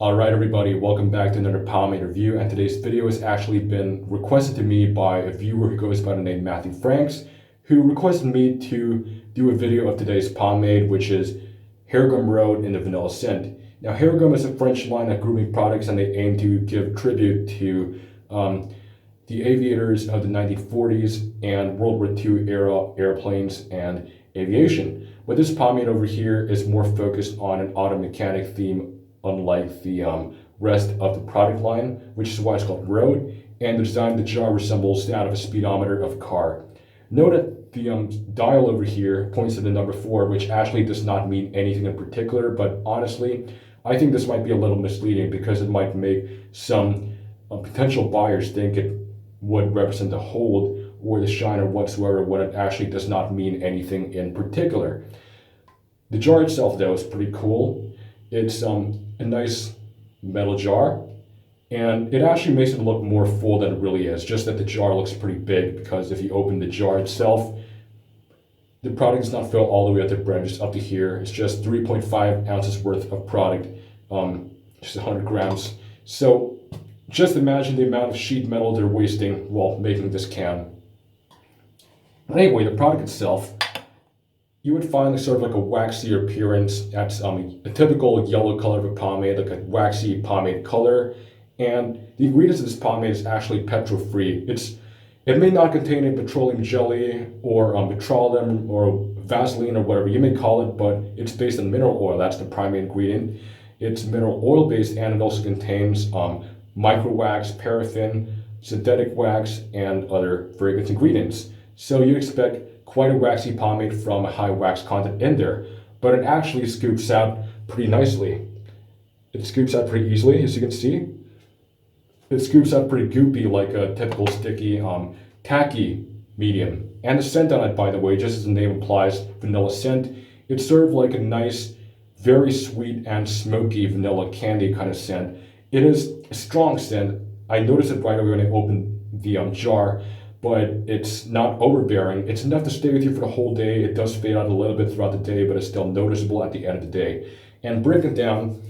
Alright everybody, welcome back to another pomade review, and today's video has actually been requested to me by a viewer who goes by the name Matthew Franks, who requested me to do a video of today's pomade, which is Hairgum Road in the Vanilla Scent. Now Hairgum is a French line of grooming products, and they aim to give tribute to the aviators of the 1940s and World War II era airplanes and aviation. But this pomade over here is more focused on an auto mechanic theme, unlike the rest of the product line, which is why it's called Road, and the design of the jar resembles that of a speedometer of a car. Note that the dial over here points to the number 4, which actually does not mean anything in particular, but honestly, I think this might be a little misleading because it might make some potential buyers think it would represent the hold or the shine or whatsoever, when it actually does not mean anything in particular. The jar itself, though, is pretty cool. It's a nice metal jar, and it actually makes it look more full than it really is, just that the jar looks pretty big, because if you open the jar itself, the product does not fill all the way up the brim, just up to here. It's just 3.5 ounces worth of product, just 100 grams. So just imagine the amount of sheet metal they're wasting while making this can. Anyway, the product itself, you would find sort of like a waxy appearance. That's a typical yellow color of a pomade, like a waxy pomade color. And the ingredients of this pomade is actually petrol-free. It may not contain a petroleum jelly or petroleum or Vaseline or whatever you may call it, but it's based on mineral oil. That's the primary ingredient. It's mineral oil based, and it also contains micro wax, paraffin, synthetic wax, and other fragrance ingredients. So you expect quite a waxy pomade from a high wax content in there, but it actually scoops out pretty nicely. It scoops out pretty easily, as you can see. It scoops out pretty goopy, like a typical sticky, tacky medium. And the scent on it, by the way, just as the name implies, vanilla scent, it's sort of like a nice, very sweet and smoky vanilla candy kind of scent. It is a strong scent. I noticed it right away when I opened the jar, but it's not overbearing. It's enough to stay with you for the whole day. It does fade out a little bit throughout the day, but it's still noticeable at the end of the day. And breaking it down,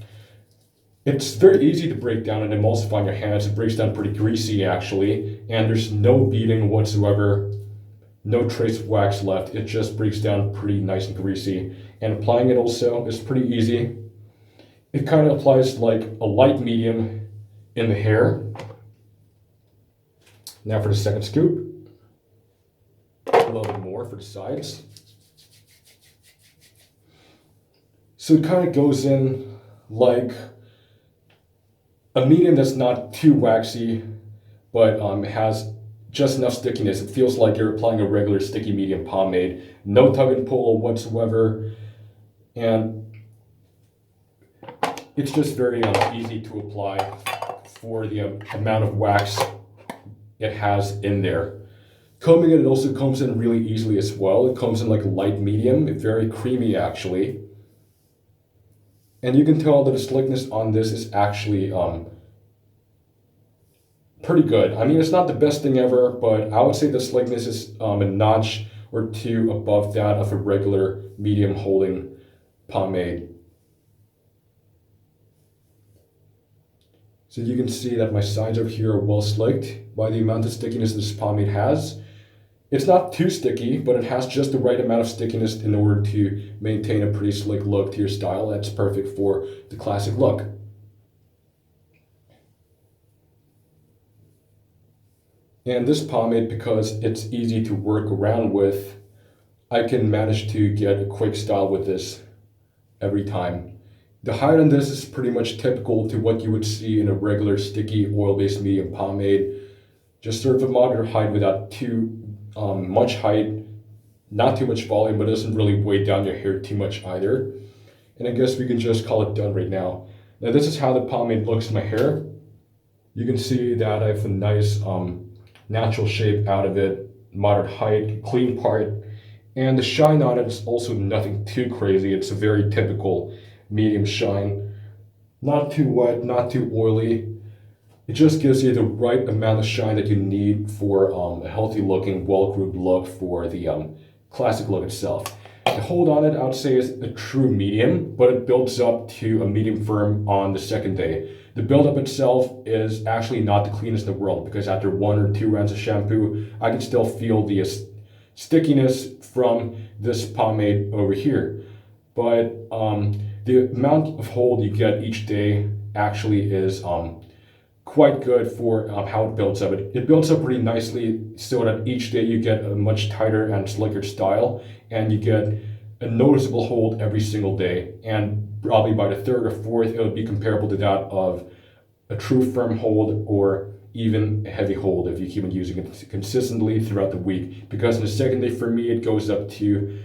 it's very easy to break down and emulsify in your hands. It breaks down pretty greasy, actually, and there's no beading whatsoever, no trace of wax left. It just breaks down pretty nice and greasy. And applying it also is pretty easy. It kind of applies like a light medium in the hair. Now for the second scoop, a little bit more for the sides. So it kind of goes in like a medium that's not too waxy, but has just enough stickiness. It feels like you're applying a regular sticky medium pomade. No tug and pull whatsoever, and it's just very easy to apply for the amount of wax it has in there. Combing it also combs in really easily as well. It combs in like a light medium, very creamy actually. And you can tell that the slickness on this is actually pretty good. I mean, it's not the best thing ever, but I would say the slickness is a notch or two above that of a regular medium holding pomade. So you can see that my sides over here are well slicked by the amount of stickiness this pomade has. It's not too sticky, but it has just the right amount of stickiness in order to maintain a pretty slick look to your style. That's perfect for the classic look. And this pomade, because it's easy to work around with, I can manage to get a quick style with this every time. The height on this is pretty much typical to what you would see in a regular sticky oil-based medium pomade. Just sort of a moderate height without too much height, not too much volume, but it doesn't really weigh down your hair too much either. And I guess we can just call it done right now. Now this is how the pomade looks in my hair. You can see that I have a nice natural shape out of it, moderate height, clean part, and the shine on it is also nothing too crazy. It's a very typical medium shine, not too wet, not too oily. It just gives you the right amount of shine that you need for a healthy looking, well-groomed look for the classic look itself. The hold on it, I would say, is a true medium, but it builds up to a medium firm on the second day. The buildup itself is actually not the cleanest in the world because after 1 or 2 rounds of shampoo, I can still feel the stickiness from this pomade over here. But the amount of hold you get each day actually is quite good for how it builds up. It builds up pretty nicely so that each day you get a much tighter and slicker style, and you get a noticeable hold every single day. And probably by the third or fourth, it would be comparable to that of a true firm hold or even a heavy hold if you keep on using it consistently throughout the week. Because in the second day, for me, it goes up to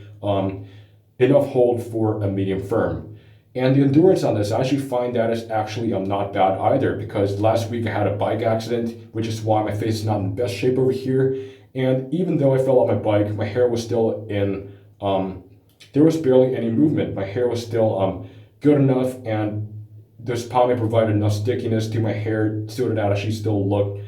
enough hold for a medium firm. And the endurance on this, I actually find that is actually not bad either, because last week I had a bike accident, which is why my face is not in the best shape over here. And even though I fell off my bike, my hair was still in, there was barely any movement. My hair was still good enough, and this pomade provided enough stickiness to my hair so that it actually still looked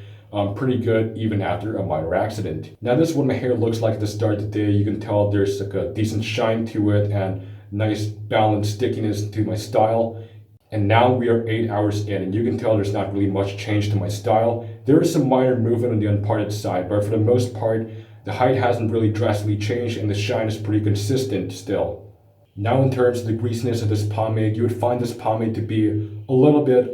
pretty good even after a minor accident. Now this is what my hair looks like at the start of the day. You can tell there's like a decent shine to it and nice balanced stickiness to my style. And now we are 8 hours in, and you can tell there's not really much change to my style. There is some minor movement on the unparted side, but for the most part, the height hasn't really drastically changed and the shine is pretty consistent still. Now in terms of the greasiness of this pomade, you would find this pomade to be a little bit,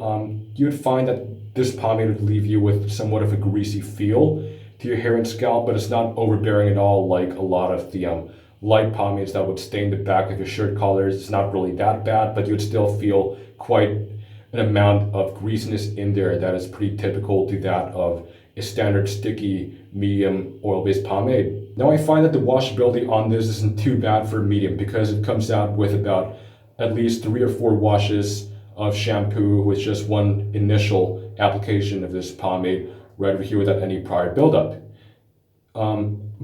you would find that this pomade would leave you with somewhat of a greasy feel to your hair and scalp, but it's not overbearing at all like a lot of the light pomades that would stain the back of your shirt collars. It's not really that bad, but you would still feel quite an amount of greasiness in there that is pretty typical to that of a standard sticky medium oil-based pomade. Now I find that the washability on this isn't too bad for medium because it comes out with about at least 3 or 4 washes of shampoo with just one initial application of this pomade right over here without any prior buildup.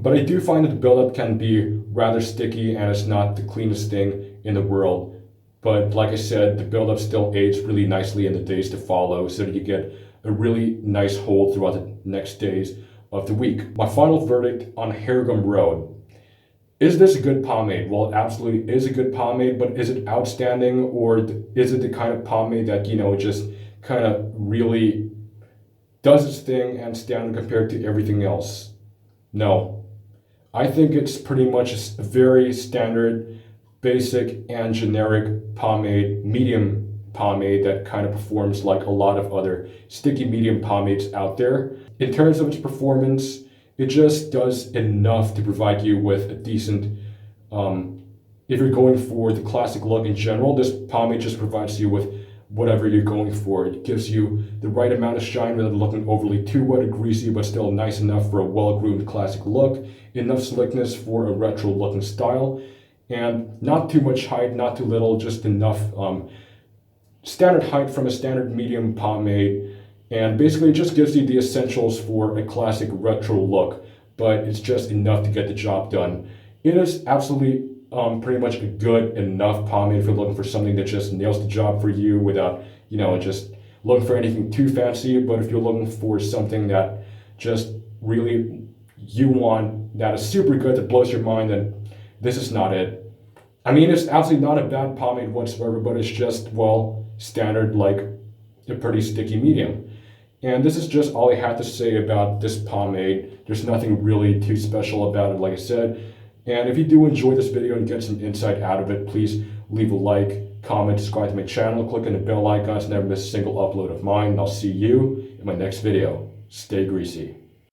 But I do find that the buildup can be rather sticky and it's not the cleanest thing in the world. But like I said, the buildup still aids really nicely in the days to follow so that you get a really nice hold throughout the next days of the week. My final verdict on Hairgum Road. Is this a good pomade? Well, it absolutely is a good pomade, but is it outstanding, or is it the kind of pomade that, just kind of really does its thing and stands compared to everything else? No. I think it's pretty much a very standard, basic, and generic pomade, medium pomade that kind of performs like a lot of other sticky medium pomades out there. In terms of its performance, it just does enough to provide you with a decent, if you're going for the classic look in general, this pomade just provides you with whatever you're going for. It gives you the right amount of shine without looking overly too wet or greasy, but still nice enough for a well-groomed classic look, enough slickness for a retro looking style, and not too much height, not too little, just enough standard height from a standard medium pomade. And basically it just gives you the essentials for a classic retro look, but it's just enough to get the job done. It is absolutely pretty much a good enough pomade if you're looking for something that just nails the job for you without, just looking for anything too fancy. But if you're looking for something that just really you want, that is super good, that blows your mind, then this is not it. I mean, it's absolutely not a bad pomade whatsoever, but it's just, well, standard, like a pretty sticky medium. And this is just all I have to say about this pomade. There's nothing really too special about it, like I said. And if you do enjoy this video and get some insight out of it, please leave a like, comment, subscribe to my channel, click on the bell icon to never miss a single upload of mine, and I'll see you in my next video. Stay greasy.